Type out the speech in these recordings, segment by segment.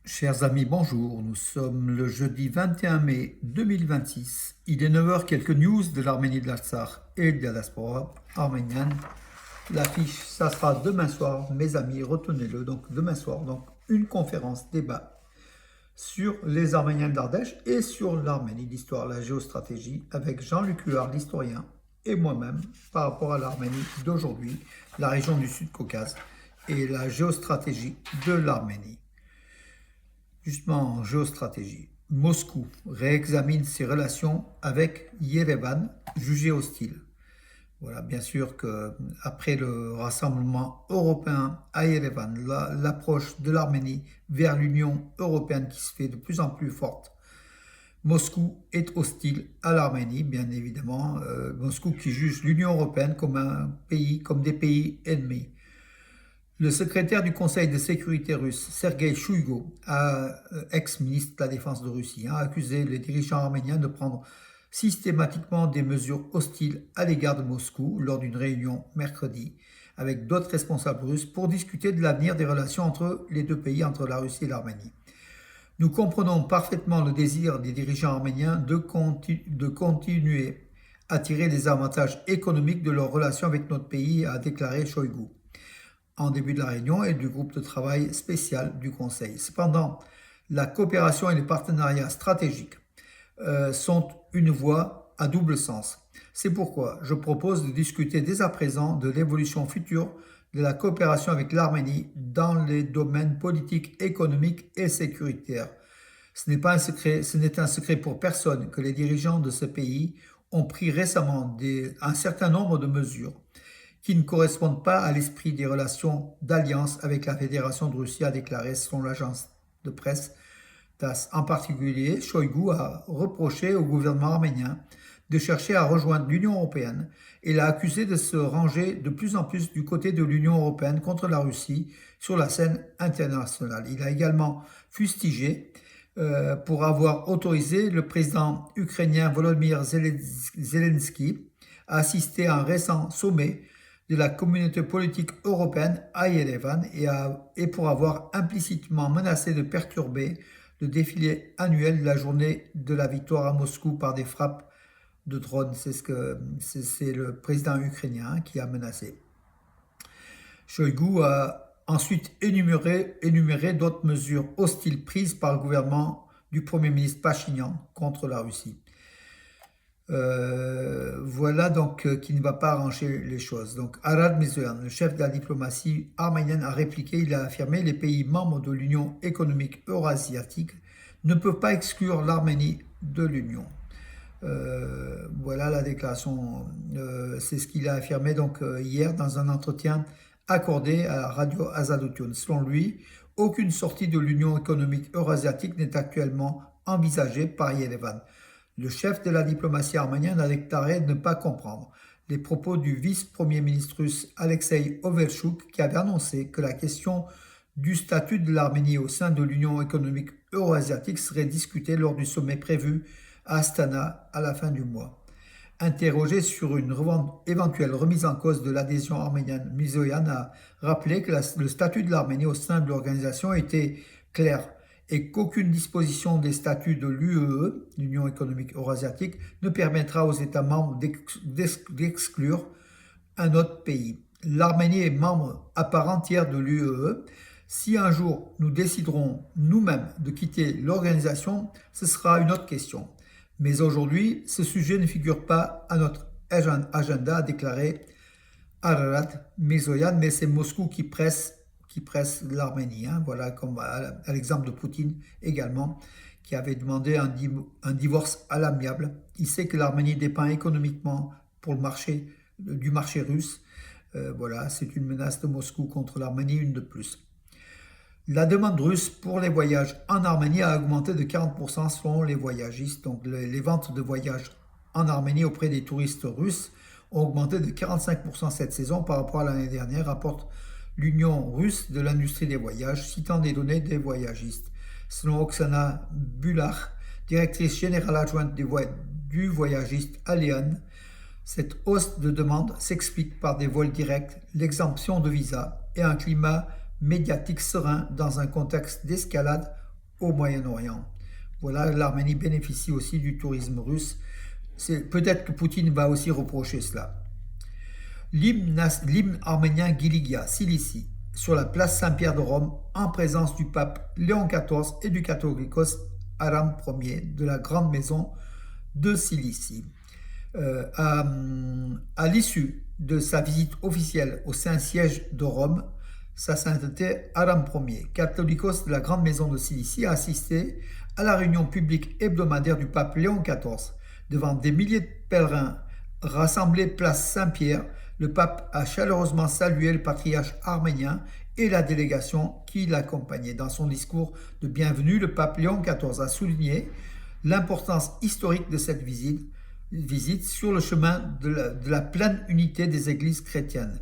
Chers amis, bonjour. Nous sommes le jeudi 21 mai 2026. Il est 9 heures. Quelques news de l'Arménie de l'Artsakh et de la diaspora arménienne. L'affiche, ça sera demain soir, mes amis, retenez-le. Donc demain soir, donc une conférence débat sur les Arméniens d'Ardèche et sur l'Arménie, l'histoire, la géostratégie, avec Jean-Luc Huard, l'historien, et moi-même, par rapport à l'Arménie d'aujourd'hui, la région du Sud-Caucase et la géostratégie de l'Arménie. Justement, en géostratégie, Moscou réexamine ses relations avec Yerevan, jugé hostile. Voilà, bien sûr qu'après le rassemblement européen à Yerevan, l'approche de l'Arménie vers l'Union européenne qui se fait de plus en plus forte, Moscou est hostile à l'Arménie, bien évidemment. Moscou qui juge l'Union européenne comme un pays, comme des pays ennemis. Le secrétaire du Conseil de sécurité russe, Sergei Shoigu, ex-ministre de la Défense de Russie, a accusé les dirigeants arméniens de prendre systématiquement des mesures hostiles à l'égard de Moscou lors d'une réunion mercredi avec d'autres responsables russes pour discuter de l'avenir des relations entre les deux pays, entre la Russie et l'Arménie. Nous comprenons parfaitement le désir des dirigeants arméniens de continuer à tirer des avantages économiques de leurs relations avec notre pays, a déclaré Shoigu en début de la réunion et du groupe de travail spécial du Conseil. Cependant, la coopération et les partenariats stratégiques sont une voie à double sens. C'est pourquoi je propose de discuter dès à présent de l'évolution future de la coopération avec l'Arménie dans les domaines politiques, économiques et sécuritaires. Ce n'est un secret pour personne que les dirigeants de ce pays ont pris récemment un certain nombre de mesures qui ne correspondent pas à l'esprit des relations d'alliance avec la Fédération de Russie, a déclaré selon l'agence de presse TASS. En particulier, Shoigu a reproché au gouvernement arménien de chercher à rejoindre l'Union européenne et l'a accusé de se ranger de plus en plus du côté de l'Union européenne contre la Russie sur la scène internationale. Il a également fustigé pour avoir autorisé le président ukrainien Volodymyr Zelensky à assister à un récent sommet de la communauté politique européenne à Yerevan et pour avoir implicitement menacé de perturber le défilé annuel de la journée de la victoire à Moscou par des frappes de drones. C'est le président ukrainien qui a menacé. Shoigu a ensuite énuméré d'autres mesures hostiles prises par le gouvernement du Premier ministre Pachinian contre la Russie. Voilà donc qui ne va pas arranger les choses. Donc Arad Mirzoyan, le chef de la diplomatie arménienne, a répliqué, il a affirmé: les pays membres de l'Union économique eurasiatique ne peuvent pas exclure l'Arménie de l'Union. Voilà la déclaration, c'est ce qu'il a affirmé donc hier dans un entretien accordé à la radio Azadoutune. Selon lui, aucune sortie de l'Union économique eurasiatique n'est actuellement envisagée par Yerevan. Le chef de la diplomatie arménienne a déclaré ne pas comprendre les propos du vice-premier ministre russe Alexei Overchuk, qui avait annoncé que la question du statut de l'Arménie au sein de l'Union économique eurasiatique serait discutée lors du sommet prévu à Astana à la fin du mois. Interrogé sur une éventuelle remise en cause de l'adhésion arménienne, Mirzoyan a rappelé que le statut de l'Arménie au sein de l'organisation était clair et qu'aucune disposition des statuts de l'UEE, l'Union économique eurasiatique, ne permettra aux États membres d'exclure un autre pays. L'Arménie est membre à part entière de l'UEE. Si un jour nous déciderons nous-mêmes de quitter l'organisation, ce sera une autre question. Mais aujourd'hui, ce sujet ne figure pas à notre agenda, a déclaré Ararat Mirzoyan, mais c'est Moscou qui presse l'Arménie. Voilà, comme à l'exemple de Poutine également, qui avait demandé un divorce à l'amiable. Il sait que l'Arménie dépend économiquement du marché russe. Voilà, c'est une menace de Moscou contre l'Arménie, une de plus. La demande russe pour les voyages en Arménie a augmenté de 40% selon les voyagistes. Donc les ventes de voyages en Arménie auprès des touristes russes ont augmenté de 45% cette saison par rapport à l'année dernière, rapporte l'Union russe de l'industrie des voyages, citant des données des voyagistes. Selon Oksana Bulach, directrice générale adjointe du voyagiste Allian, cette hausse de demande s'explique par des vols directs, l'exemption de visa et un climat médiatique serein dans un contexte d'escalade au Moyen-Orient. Voilà, l'Arménie bénéficie aussi du tourisme russe. Peut-être que Poutine va aussi reprocher cela. L'hymne arménien Giligia, Cilicie, sur la place Saint-Pierre de Rome, en présence du pape Léon XIV et du catholicos Aram Ier de la grande maison de Cilicie. À l'issue de sa visite officielle au Saint-Siège de Rome, sa sainteté Aram Ier, catholicos de la grande maison de Cilicie, a assisté à la réunion publique hebdomadaire du pape Léon XIV. Devant des milliers de pèlerins rassemblés place Saint-Pierre, le pape a chaleureusement salué le patriarche arménien et la délégation qui l'accompagnait. Dans son discours de bienvenue, le pape Léon XIV a souligné l'importance historique de cette visite sur le chemin de la pleine unité des églises chrétiennes.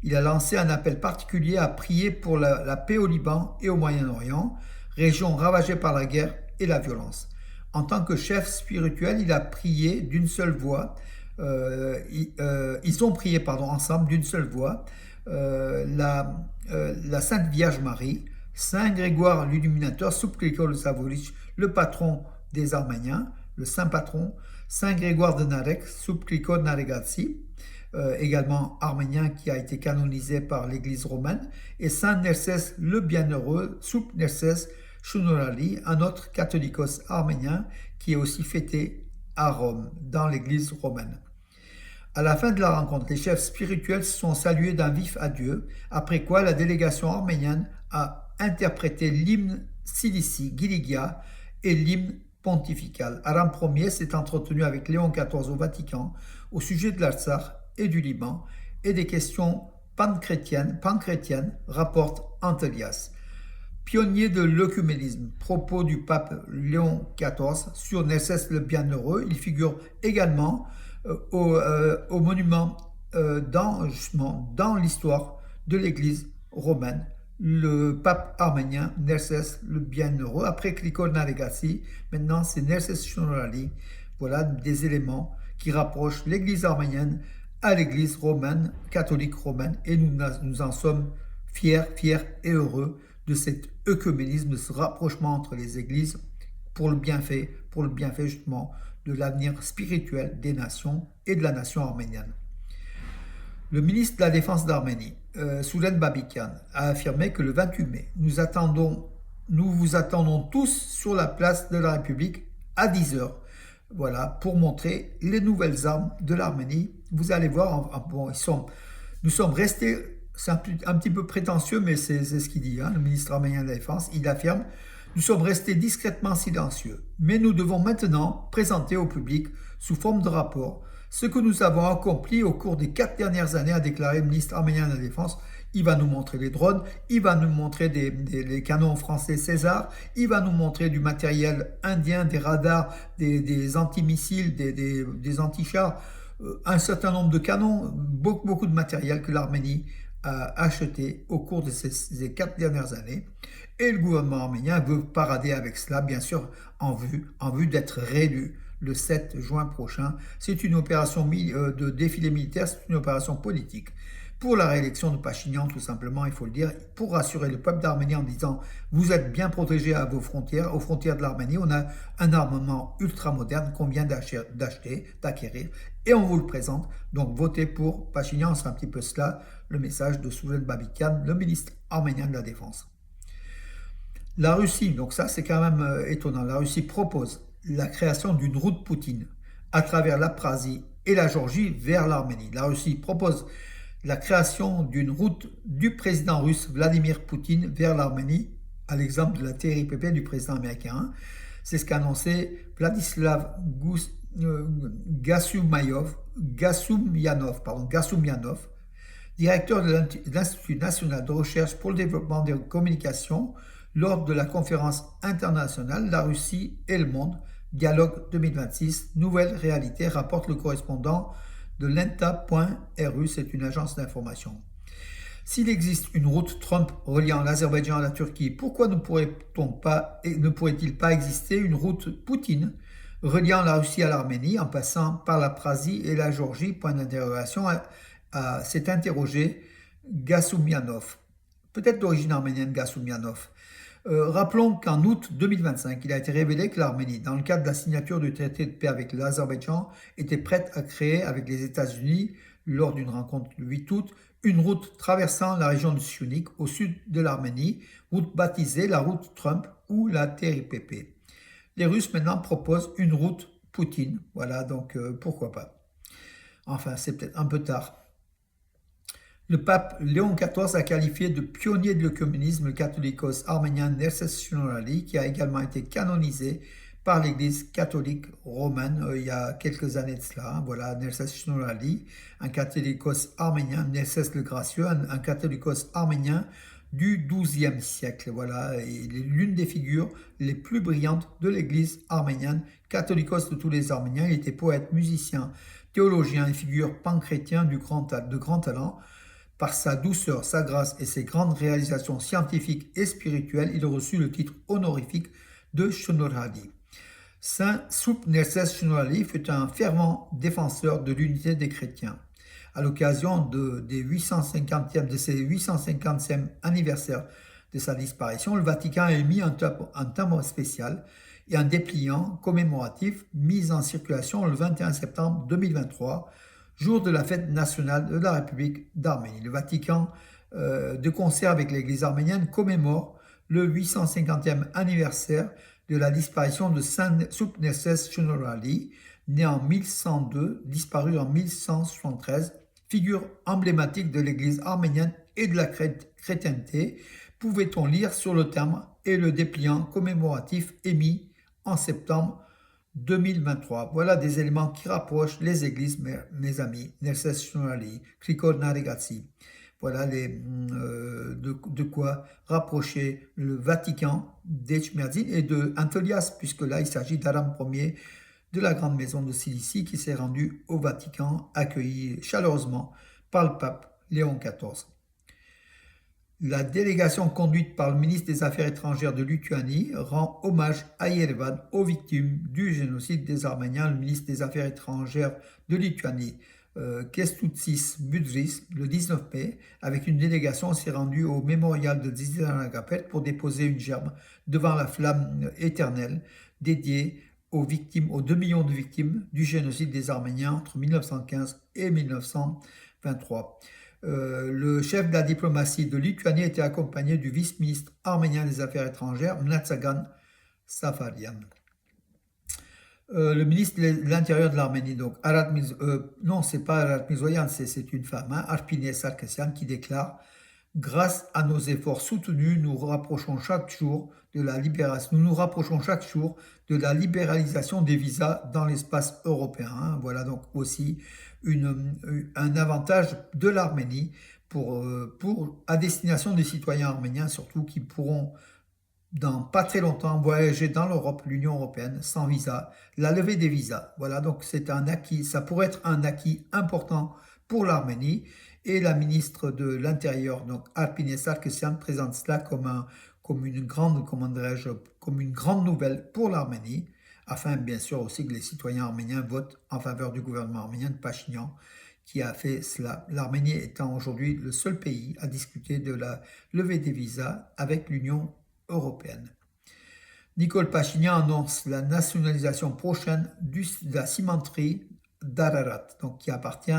Il a lancé un appel particulier à prier pour la paix au Liban et au Moyen-Orient, région ravagée par la guerre et la violence. En tant que chef spirituel, il a prié d'une seule voix. Ils ont prié ensemble d'une seule voix la Sainte Vierge Marie, Saint Grégoire l'Illuminateur, Subclicol Savolic, le patron des Arméniens, le saint patron, Saint Grégoire de Narek, Subclicol Naregatsi, également arménien qui a été canonisé par l'Église romaine, et Saint Nerses le Bienheureux, Sub Nerses Shunurali, un autre catholicos arménien qui est aussi fêté à Rome, dans l'Église romaine. À la fin de la rencontre, les chefs spirituels se sont salués d'un vif adieu, après quoi la délégation arménienne a interprété l'hymne Cilicie, Giligia et l'hymne pontifical. Aram Ier s'est entretenu avec Léon XIV au Vatican au sujet de l'Artsakh et du Liban et des questions panchrétiennes, rapporte Antelias. Pionnier de l'œcuménisme, propos du pape Léon XIV sur Nerses le Bienheureux, il figure également au monument dans l'histoire de l'Église romaine, le pape arménien Nerses le Bienheureux. Après Clicol Naregatsi, maintenant c'est Nerses Shunurali. Voilà des éléments qui rapprochent l'Église arménienne à l'Église romaine, catholique romaine, et nous en sommes fiers et heureux de cet œcuménisme, de ce rapprochement entre les églises pour le bienfait justement de l'avenir spirituel des nations et de la nation arménienne. Le ministre de la Défense d'Arménie, Soulen Babikian, a affirmé que le 28 mai, nous vous attendons tous sur la place de la République à 10h. Voilà, pour montrer les nouvelles armes de l'Arménie. Vous allez voir, nous sommes restés, c'est un petit peu prétentieux, mais c'est ce qu'il dit, le ministre arménien de la Défense. Il affirme: nous sommes restés discrètement silencieux, mais nous devons maintenant présenter au public, sous forme de rapport, ce que nous avons accompli au cours des 4 dernières années, a déclaré le ministre arménien de la Défense. Il va nous montrer les drones, il va nous montrer les canons français César, il va nous montrer du matériel indien, des radars, des antimissiles, des antichars, un certain nombre de canons, beaucoup de matériel que l'Arménie a acheté au cours de ces 4 dernières années. Et le gouvernement arménien veut parader avec cela, bien sûr, en vue d'être réélu le 7 juin prochain. C'est une opération de défilé militaire, c'est une opération politique pour la réélection de Pachinian, tout simplement, il faut le dire, pour rassurer le peuple d'Arménie en disant: vous êtes bien protégés à vos frontières, aux frontières de l'Arménie, on a un armement ultra moderne qu'on vient d'acquérir, et on vous le présente, donc votez pour Pachinian. C'est un petit peu cela le message de Soulen Babikian, le ministre arménien de la Défense. La Russie, donc ça c'est quand même étonnant, la Russie propose la création d'une route Poutine à travers l'Abkhazie et la Géorgie vers l'Arménie. La Russie propose la création d'une route du président russe Vladimir Poutine vers l'Arménie, à l'exemple de la TRIPP du président américain. C'est ce qu'a annoncé Vladislav Gassoumianov, directeur de l'Institut national de recherche pour le développement des communications, lors de la conférence internationale La Russie et le monde, Dialogue 2026, Nouvelle réalité, rapporte le correspondant de l'ENTA.ru, c'est une agence d'information. S'il existe une route Trump reliant l'Azerbaïdjan à la Turquie, pourquoi ne pourrait-il pas exister une route Poutine reliant la Russie à l'Arménie en passant par l'Abkhazie et la Géorgie? Point d'interrogation, s'est interrogé Gassoumianov, peut-être d'origine arménienne Gassoumianov. Rappelons qu'en août 2025, il a été révélé que l'Arménie, dans le cadre de la signature du traité de paix avec l'Azerbaïdjan, était prête à créer avec les États-Unis, lors d'une rencontre le 8 août, une route traversant la région de Syunik au sud de l'Arménie, route baptisée la route Trump ou la TRIPP. Les Russes maintenant proposent une route Poutine, voilà, donc pourquoi pas. Enfin, c'est peut-être un peu tard. Le pape Léon XIV a qualifié de pionnier de l'œcuménisme le catholicos arménien Nerses Shnorali, qui a également été canonisé par l'Église catholique romaine il y a quelques années de cela. Voilà, Nerses Shnorali, un catholicos arménien, Nerses le Gracieux, un catholicos arménien du XIIe siècle. Voilà, il est l'une des figures les plus brillantes de l'Église arménienne, catholicos de tous les Arméniens. Il était poète, musicien, théologien et figure panchrétien de grand talent. Par sa douceur, sa grâce et ses grandes réalisations scientifiques et spirituelles, il reçut le titre honorifique de Shnorali. Saint Soup Nerses Shnorali fut un fervent défenseur de l'unité des chrétiens. À l'occasion de ses 850e anniversaire de sa disparition, le Vatican a émis un timbre spécial et un dépliant commémoratif mis en circulation le 21 septembre 2023, jour de la fête nationale de la République d'Arménie. Le Vatican, de concert avec l'Église arménienne, commémore le 850e anniversaire de la disparition de Saint Soup Nerses Shnorali, né en 1102, disparu en 1173, figure emblématique de l'Église arménienne et de la chrétienté, pouvait-on lire sur le timbre et le dépliant commémoratif émis en septembre 2023. Voilà des éléments qui rapprochent les églises, mes amis. Nerses Shnorali, Krikor Naregatsi. Voilà de quoi rapprocher le Vatican d'Echmiadzin et de Antolias, puisque là il s'agit d'Aram Ier de la grande maison de Cilicie qui s'est rendu au Vatican, accueilli chaleureusement par le pape Léon XIV. La délégation conduite par le ministre des Affaires étrangères de Lituanie rend hommage à Yerevan aux victimes du génocide des Arméniens. Le ministre des Affaires étrangères de Lituanie, Kęstutis Budrys, le 19 mai, avec une délégation, s'est rendu au mémorial de Dzidana-Gapet pour déposer une gerbe devant la flamme éternelle dédiée aux 2 millions de victimes du génocide des Arméniens entre 1915 et 1923. Le chef de la diplomatie de Lituanie était accompagné du vice-ministre arménien des Affaires étrangères, Mnatsagan Safarian. Le ministre de l'Intérieur de l'Arménie, donc non, c'est pas Arat Mizoyan, c'est une femme, Arpine Sarkisian, qui déclare: grâce à nos efforts soutenus, nous nous rapprochons chaque jour de la libéralisation des visas dans l'espace européen. Voilà donc aussi un avantage de l'Arménie à destination des citoyens arméniens, surtout qui pourront dans pas très longtemps voyager dans l'Europe, l'Union européenne, sans visa, la levée des visas. Voilà, donc c'est un acquis, ça pourrait être un acquis important pour l'Arménie. Et la ministre de l'Intérieur, donc Arpine Sarkisian, présente cela comme une grande nouvelle pour l'Arménie, afin bien sûr aussi que les citoyens arméniens votent en faveur du gouvernement arménien de Pachinian, qui a fait cela. L'Arménie étant aujourd'hui le seul pays à discuter de la levée des visas avec l'Union européenne. Nicole Pachinian annonce la nationalisation prochaine de la cimenterie d'Ararat, donc qui appartient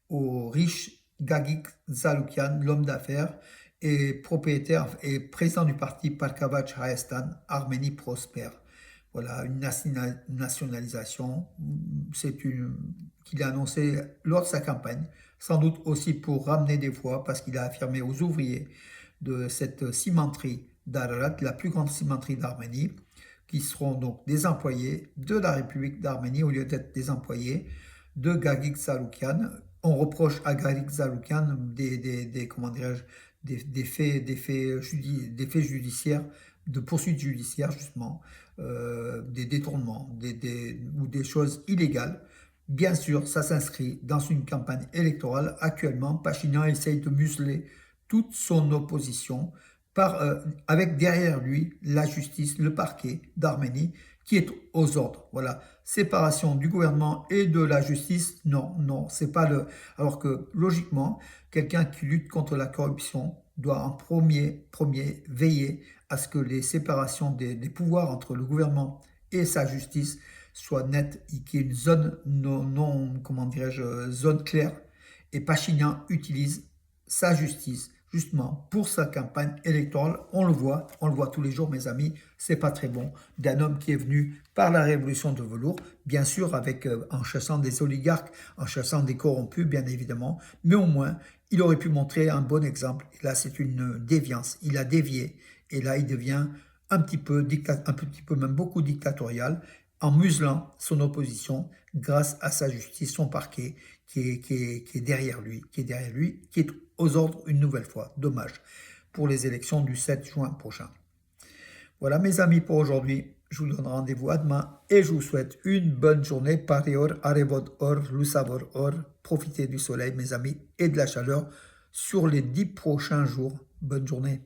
au riche Gagik Zaloukian, l'homme d'affaires, et propriétaire et président du parti Parkavach Hayastan, Arménie prospère. Voilà, une nationalisation, qu'il a annoncé lors de sa campagne, sans doute aussi pour ramener des voix, parce qu'il a affirmé aux ouvriers de cette cimenterie d'Ararat, la plus grande cimenterie d'Arménie, qui seront donc des employés de la République d'Arménie au lieu d'être des employés de Gagik Zaloukian. On reproche à Gagik Zaloukian des faits judiciaires, de poursuites judiciaires justement, des détournements ou des choses illégales. Bien sûr, ça s'inscrit dans une campagne électorale. Actuellement, Pachinian essaye de museler toute son opposition avec derrière lui la justice, le parquet d'Arménie qui est aux ordres. Voilà, séparation du gouvernement et de la justice, non, c'est pas le... Alors que logiquement, quelqu'un qui lutte contre la corruption doit en premier veiller à ce que les séparations des pouvoirs entre le gouvernement et sa justice soient nettes et qu'il y ait une zone comment dirais-je, zone claire. Et Pachinian utilise sa justice justement pour sa campagne électorale. On le voit tous les jours, mes amis, c'est pas très bon, d'un homme qui est venu par la révolution de velours, bien sûr en chassant des oligarques, en chassant des corrompus, bien évidemment, mais au moins, il aurait pu montrer un bon exemple. Et là, c'est une déviance, il a dévié, et là, il devient un petit peu, même beaucoup dictatorial, en muselant son opposition grâce à sa justice, son parquet qui est derrière lui, qui est aux ordres une nouvelle fois. Dommage pour les élections du 7 juin prochain. Voilà mes amis pour aujourd'hui. Je vous donne rendez-vous à demain et je vous souhaite une bonne journée. Parior, arevod or, lusavor or. Profitez du soleil mes amis et de la chaleur sur les 10 prochains jours. Bonne journée.